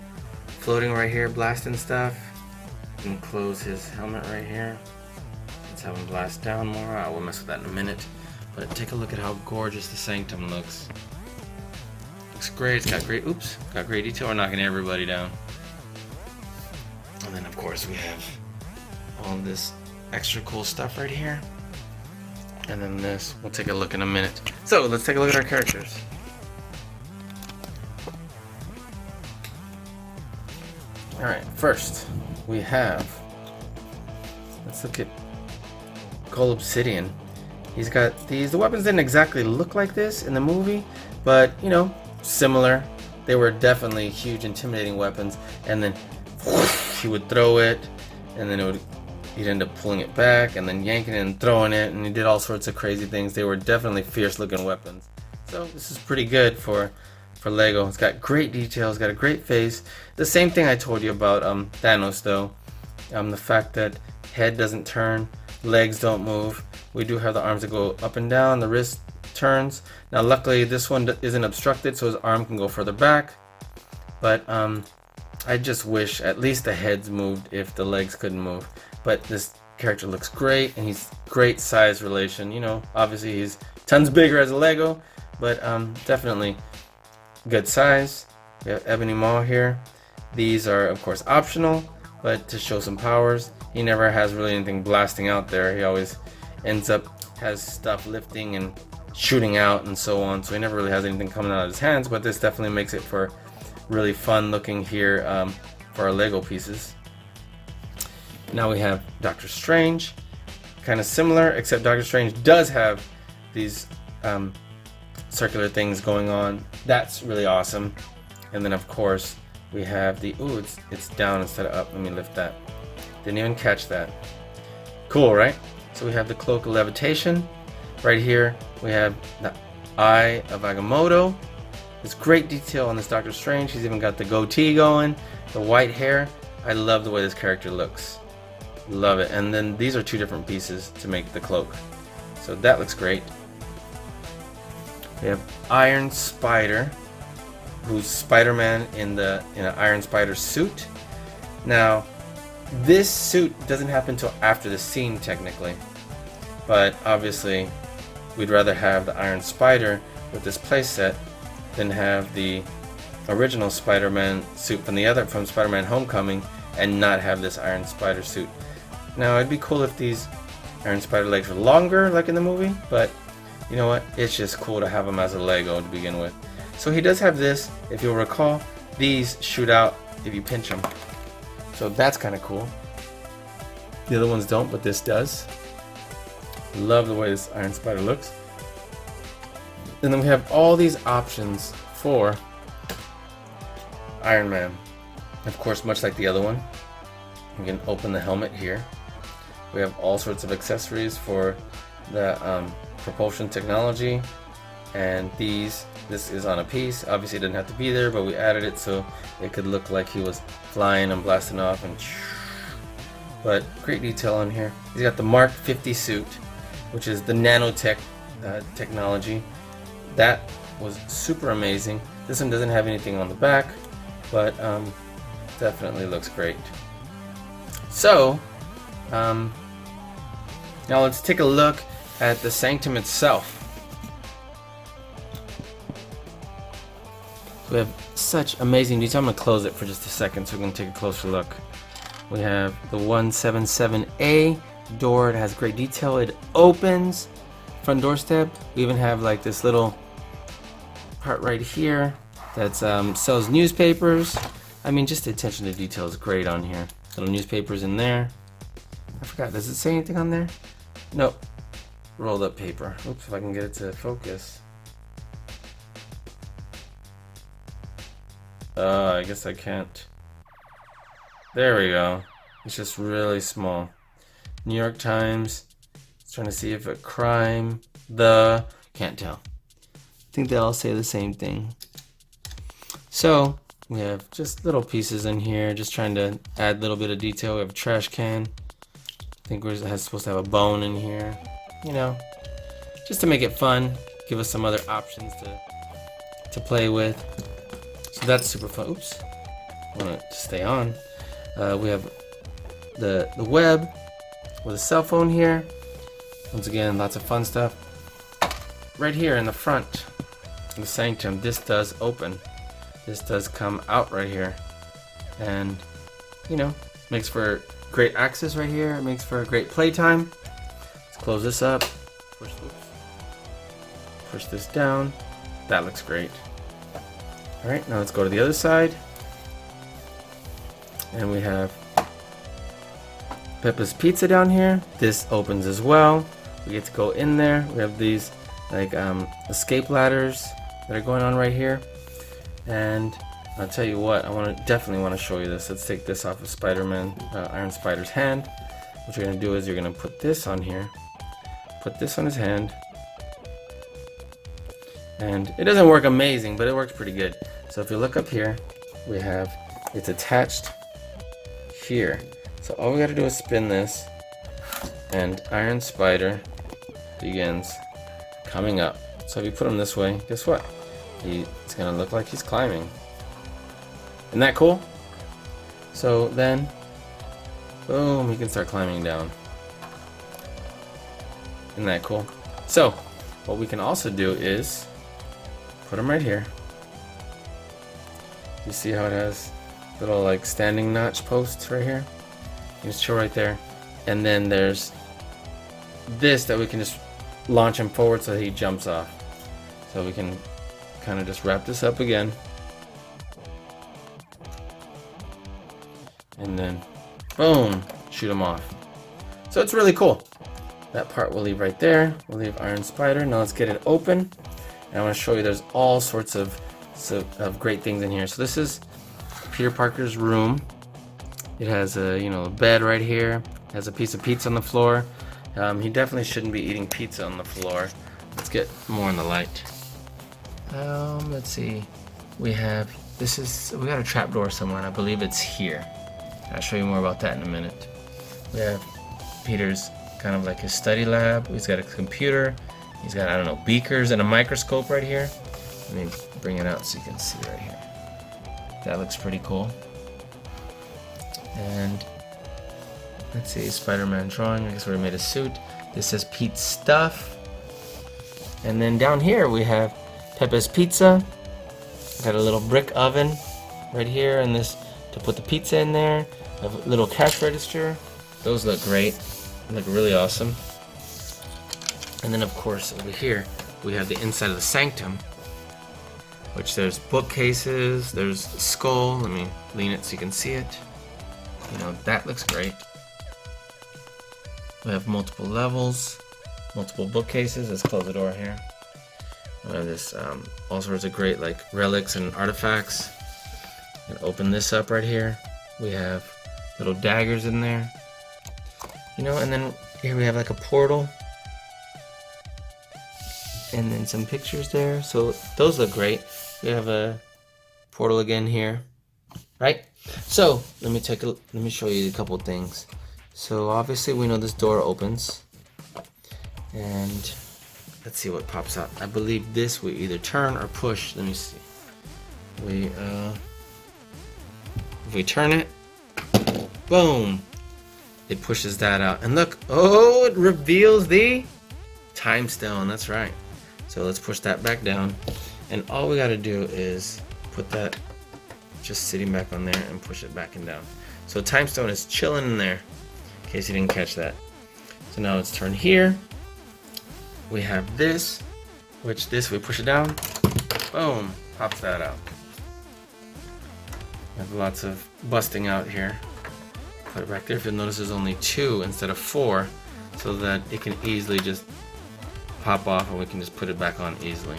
floating right here, blasting stuff. And close his helmet right here. Let's have him blast down more. I will mess with that in a minute. But take a look at how gorgeous the Sanctum looks. Looks great. It's got great, got great detail. We're knocking everybody down. And then of course we have all this extra cool stuff right here. And then this, we'll take a look in a minute. So let's take a look at our characters. Alright, first we have, let's look at Cull Obsidian. He's got these, the weapons didn't exactly look like this in the movie, but you know, similar. They were definitely huge, intimidating weapons. And then whoosh, he would throw it, and then he'd end up pulling it back, and then yanking it and throwing it, and he did all sorts of crazy things. They were definitely fierce-looking weapons. So this is pretty good for Lego. It's got great details, got a great face. The same thing I told you about Thanos, though. The fact that head doesn't turn, legs don't move. We do have the arms that go up and down, the wrist turns. Now luckily this one isn't obstructed, so his arm can go further back. But I just wish at least the heads moved if the legs couldn't move. But this character looks great, and he's great size relation. You know, obviously he's tons bigger as a Lego, but definitely good size. We have Ebony Maw here. These are of course optional, but to show some powers. He never has really anything blasting out there. He always ends up has stuff lifting and shooting out and so on. So he never really has anything coming out of his hands, but this definitely makes it for really fun looking here for our Lego pieces. Now we have Doctor Strange, kind of similar, except Doctor Strange does have these circular things going on. That's really awesome. And then of course we have the, ooh, it's down instead of up. Let me lift that. Didn't even catch that. Cool, right? So we have the Cloak of Levitation. Right here we have the Eye of Agamotto. There's great detail on this Doctor Strange. He's even got the goatee going, the white hair. I love the way this character looks. Love it. And then these are two different pieces to make the cloak. So that looks great. We have Iron Spider, who's Spider-Man in an Iron Spider suit. Now, This suit doesn't happen until after the scene technically, but obviously we'd rather have the Iron Spider with this playset than have the original Spider-Man suit from Spider-Man Homecoming and not have this Iron Spider suit. Now it'd be cool if these Iron Spider legs were longer like in the movie, but you know what, it's just cool to have them as a Lego to begin with. So he does have this. If you'll recall, these shoot out if you pinch them, so that's kind of cool. The other ones don't, but this does. Love the way this Iron Spider looks. And then we have all these options for Iron Man. Of course, much like the other one, you can open the helmet here. We have all sorts of accessories for the propulsion technology, and this is on a piece. Obviously it didn't have to be there, but we added it so it could look like he was flying and blasting off, and but great detail on here. He's got the Mark 50 suit, which is the nanotech technology. That was super amazing. This one doesn't have anything on the back, but definitely looks great. So now let's take a look at the Sanctum itself. We have such amazing detail. I'm going to close it for just a second so we can take a closer look. We have the 177A door. It has great detail. It opens front doorstep. We even have like this little part right here that sells newspapers. I mean, just the attention to detail is great on here. Little newspapers in there. I forgot, does it say anything on there? Nope. Rolled up paper. Oops, if I can get it to focus. I guess I can't. There we go. It's just really small. New York Times. Trying to see if a crime. Can't tell. I think they all say the same thing. So we have just little pieces in here, just trying to add a little bit of detail. We have a trash can. I think we're supposed to have a bone in here. You know, just to make it fun, give us some other options to play with. So that's super fun. Oops, I want it to stay on. We have the web with a cell phone here. Once again, lots of fun stuff. Right here in the front, the Sanctum, this does open. This does come out right here. And, you know, makes for great access right here. It makes for a great playtime. Let's close this up. Push this down. That looks great. Alright, now let's go to the other side. And we have Peppa's Pizza down here. This opens as well. We get to go in there. We have these like escape ladders that are going on right here. And I'll tell you what, definitely want to show you this. Let's take this off of Spider-Man, Iron Spider's hand. What you're going to do is you're going to put this on here. Put this on his hand. And it doesn't work amazing, but it works pretty good. So if you look up here, we have, it's attached here. So all we got to do is spin this, and Iron Spider begins coming up. So if you put him this way, guess what? It's gonna look like he's climbing. Isn't that cool? So then, boom, he can start climbing down. Isn't that cool? So what we can also do is put him right here. You see how it has little like standing notch posts right here? You just chill right there. And then there's this that we can just launch him forward so that he jumps off. So we can kind of just wrap this up again. And then, boom, shoot him off. So it's really cool. That part we'll leave right there. We'll leave Iron Spider. Now let's get it open. And I want to show you there's all sorts of great things in here. So this is Peter Parker's room. It has a bed right here. It has a piece of pizza on the floor. He definitely shouldn't be eating pizza on the floor. Let's get more in the light. Let's see. We got a trapdoor somewhere, and I believe it's here. I'll show you more about that in a minute. We have Peter's kind of like his study lab. He's got a computer. He's got, I don't know, beakers and a microscope right here. Let me bring it out so you can see right here. That looks pretty cool. And Let's see, Spider-Man drawing. I guess we made a suit. This says Pete's stuff. And then down here we have Pepe's Pizza. Got a little brick oven right here, and this to put the pizza in there. A little cash register. Those look great. They look really awesome. And then of course over here we have the inside of the sanctum, which there's bookcases, there's a skull. Let me lean it so you can see it. You know, that looks great. We have multiple levels, multiple bookcases. Let's close the door here. We have this all sorts of great like relics and artifacts. And open this up right here. We have little daggers in there. You know, and then here we have like a portal. And then some pictures there. So those look great. We have a portal again here. Right? So let me show you a couple things. So obviously we know this door opens. And let's see what pops out. I believe this we either turn or push. Let me see. If we turn it, boom, it pushes that out. And look, oh, it reveals the time stone. That's right. So let's push that back down. And all we got to do is put that just sitting back on there and push it back and down. So time stone is chilling in there, in case you didn't catch that. So now let's turn here. We have this, which this we push it down, boom, pops that out. We have lots of busting out here. Put it back there. If you'll notice, there's only 2 instead of 4, so that it can easily just pop off and we can just put it back on easily.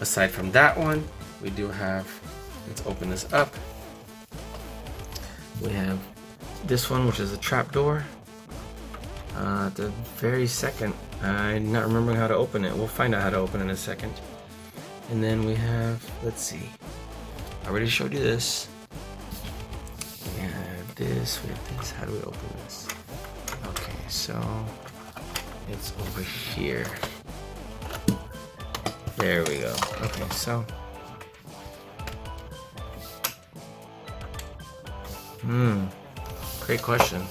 Aside from that one, we do have, let's open this up. We have this one, which is a trap door. At the very second, I'm not remembering how to open it. We'll find out how to open it in a second. And then we have, let's see, I already showed you this. We have this, we have this. How do we open this? Okay, so it's over here. There we go. Okay, so great question.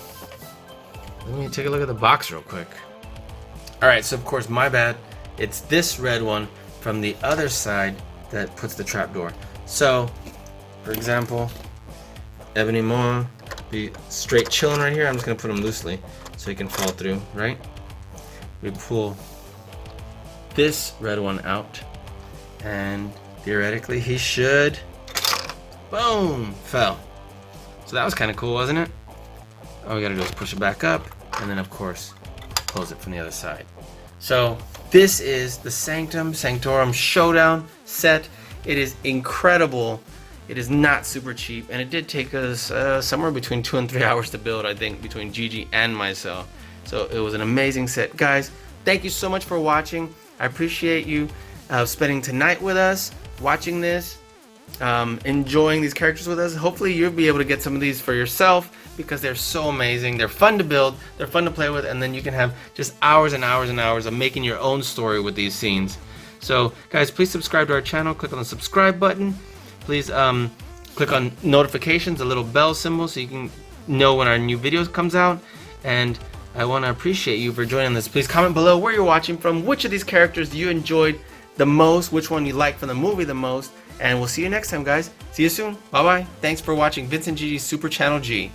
Let me take a look at the box real quick. Alright, so of course, my bad. It's this red one from the other side that puts the trapdoor. So, for example, Ebony Maw be straight chilling right here. I'm just going to put him loosely so he can fall through, right? We pull this red one out, and theoretically he should, boom, fell. So that was kind of cool, wasn't it? All we gotta do is push it back up, and then of course close it from the other side. So this is the Sanctum Sanctorum Showdown set. It is incredible. It is not super cheap, and it did take us somewhere between 2 and 3 hours to build, I think, between Gigi and myself. So it was an amazing set. Guys, thank you so much for watching. I appreciate you spending tonight with us, watching this, enjoying these characters with us. Hopefully you'll be able to get some of these for yourself, because they're so amazing. They're fun to build, they're fun to play with, and then you can have just hours and hours and hours of making your own story with these scenes. So guys, please subscribe to our channel. Click on the subscribe button. Please click on notifications, the little bell symbol, so you can know when our new videos comes out. And I want to appreciate you for joining this. Please comment below where you're watching from, which of these characters you enjoyed the most, which one you liked from the movie the most, and we'll see you next time, guys. See you soon. Bye bye. Thanks for watching Vincent Gigi's Super Channel G.